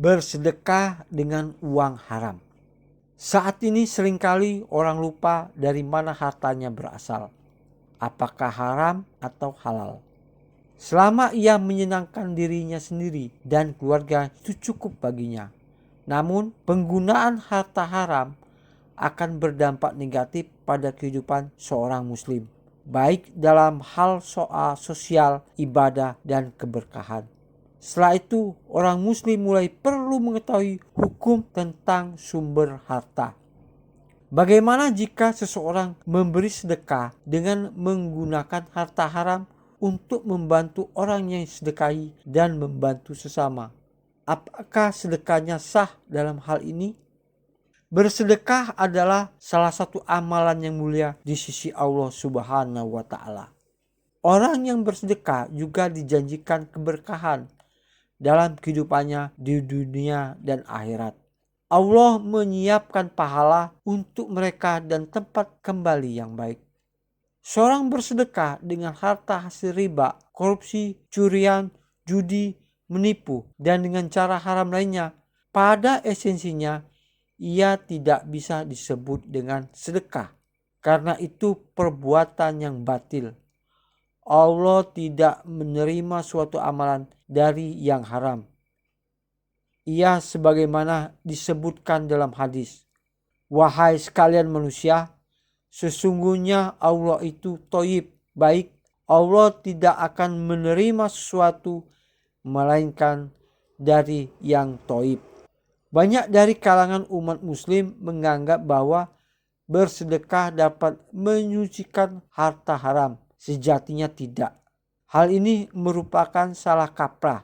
Bersedekah dengan uang haram. Saat ini seringkali orang lupa dari mana hartanya berasal, apakah haram atau halal. Selama ia menyenangkan dirinya sendiri dan keluarga itu cukup baginya. Namun penggunaan harta haram akan berdampak negatif pada kehidupan seorang muslim, baik dalam hal soal sosial, ibadah, dan keberkahan. Setelah itu, orang muslim mulai perlu mengetahui hukum tentang sumber harta. Bagaimana jika seseorang memberi sedekah dengan menggunakan harta haram untuk membantu orang yang sedekahi dan membantu sesama? Apakah sedekahnya sah dalam hal ini? Bersedekah adalah salah satu amalan yang mulia di sisi Allah Subhanahu wa Ta'ala. Orang yang bersedekah juga dijanjikan keberkahan dalam kehidupannya di dunia dan akhirat. Allah menyiapkan pahala untuk mereka dan tempat kembali yang baik. Seorang bersedekah dengan harta hasil riba, korupsi, curian, judi, menipu, dan dengan cara haram lainnya, pada esensinya ia tidak bisa disebut dengan sedekah, karena itu perbuatan yang batil. Allah tidak menerima suatu amalan dari yang haram. Ia sebagaimana disebutkan dalam hadis, "Wahai sekalian manusia, sesungguhnya Allah itu thayyib, baik. Allah tidak akan menerima sesuatu melainkan dari yang thayyib." Banyak dari kalangan umat muslim menganggap bahwa bersedekah dapat menyucikan harta haram. Sejatinya tidak. Hal ini merupakan salah kaprah.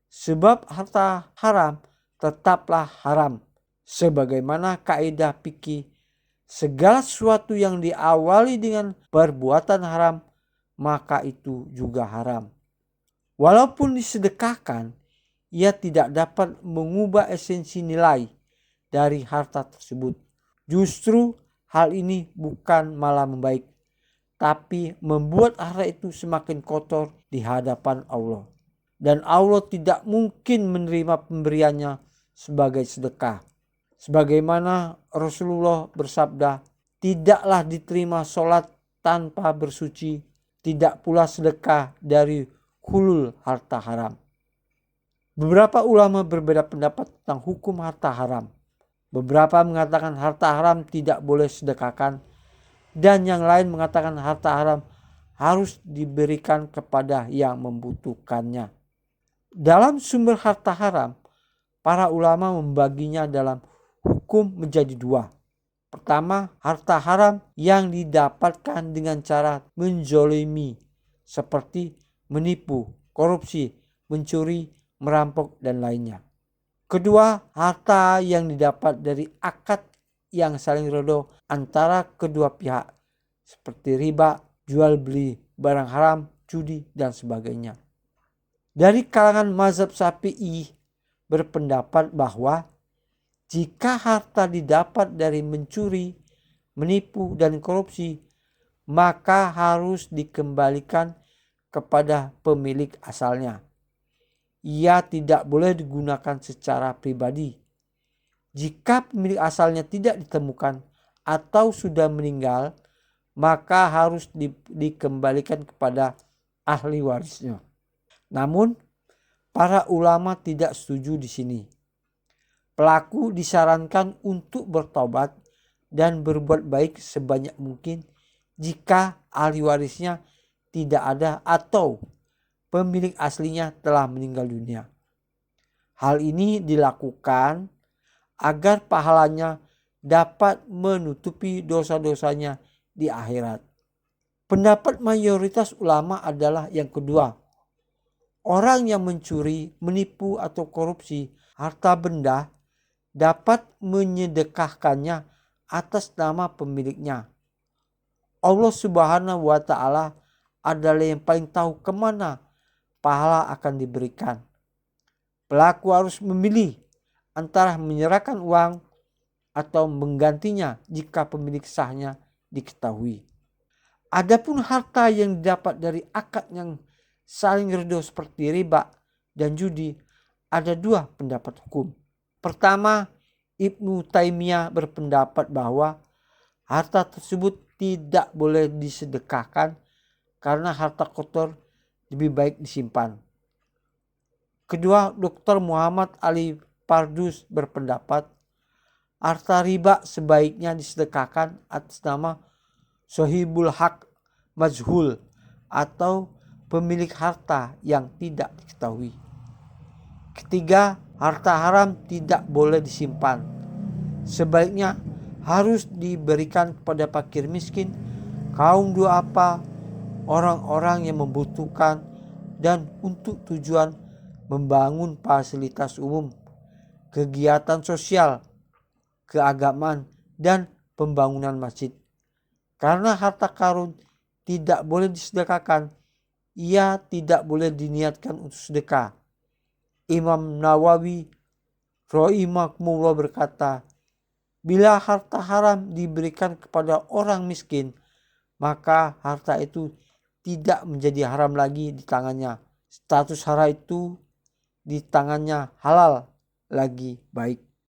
Sebab harta haram tetaplah haram. Sebagaimana kaidah fikih, segala sesuatu yang diawali dengan perbuatan haram, maka itu juga haram. Walaupun disedekahkan, ia tidak dapat mengubah esensi nilai dari harta tersebut. Justru hal ini bukan malah membaik, tapi membuat harta itu semakin kotor di hadapan Allah. Dan Allah tidak mungkin menerima pemberiannya sebagai sedekah. Sebagaimana Rasulullah bersabda, tidaklah diterima sholat tanpa bersuci, tidak pula sedekah dari hulul harta haram. Beberapa ulama berbeda pendapat tentang hukum harta haram. Beberapa mengatakan harta haram tidak boleh sedekahkan, dan yang lain mengatakan harta haram harus diberikan kepada yang membutuhkannya. Dalam sumber harta haram, para ulama membaginya dalam hukum menjadi dua. Pertama, harta haram yang didapatkan dengan cara menzolimi, seperti menipu, korupsi, mencuri, merampok, dan lainnya. Kedua, harta yang didapat dari akad yang saling redha antara kedua pihak, seperti riba, jual beli barang haram, judi, dan sebagainya. Dari kalangan mazhab Syafi'i berpendapat bahwa jika harta didapat dari mencuri, menipu, dan korupsi, maka harus dikembalikan kepada pemilik asalnya. Ia tidak boleh digunakan secara pribadi. Jika pemilik asalnya tidak ditemukan atau sudah meninggal, maka harus dikembalikan kepada ahli warisnya. Namun, para ulama tidak setuju di sini. Pelaku disarankan untuk bertobat dan berbuat baik sebanyak mungkin jika ahli warisnya tidak ada atau pemilik aslinya telah meninggal dunia. Hal ini dilakukan agar pahalanya dapat menutupi dosa-dosanya di akhirat. Pendapat mayoritas ulama adalah yang kedua. Orang yang mencuri, menipu, atau korupsi harta benda dapat menyedekahkannya atas nama pemiliknya. Allah Subhanahu wa Ta'ala adalah yang paling tahu kemana pahala akan diberikan. Pelaku harus memilih antara menyerahkan uang atau menggantinya jika pemilik sahnya diketahui. Adapun harta yang didapat dari akad yang saling redha seperti riba dan judi, ada dua pendapat hukum. Pertama, Ibnu Taimiyah berpendapat bahwa harta tersebut tidak boleh disedekahkan karena harta kotor lebih baik disimpan. Kedua, Dr. Muhammad Ali Pardus berpendapat harta riba sebaiknya disedekahkan atas nama Sohibul Haq Majhul atau pemilik harta yang tidak diketahui. Ketiga, harta haram tidak boleh disimpan. Sebaliknya harus diberikan kepada fakir miskin, kaum duafa, orang-orang yang membutuhkan, dan untuk tujuan membangun fasilitas umum, kegiatan sosial, keagamaan, dan pembangunan masjid. Karena harta karun tidak boleh disedekahkan, ia tidak boleh diniatkan untuk sedekah. Imam Nawawi rahimahullah berkata, bila harta haram diberikan kepada orang miskin, maka harta itu tidak menjadi haram lagi di tangannya. Status haram itu di tangannya halal lagi baik.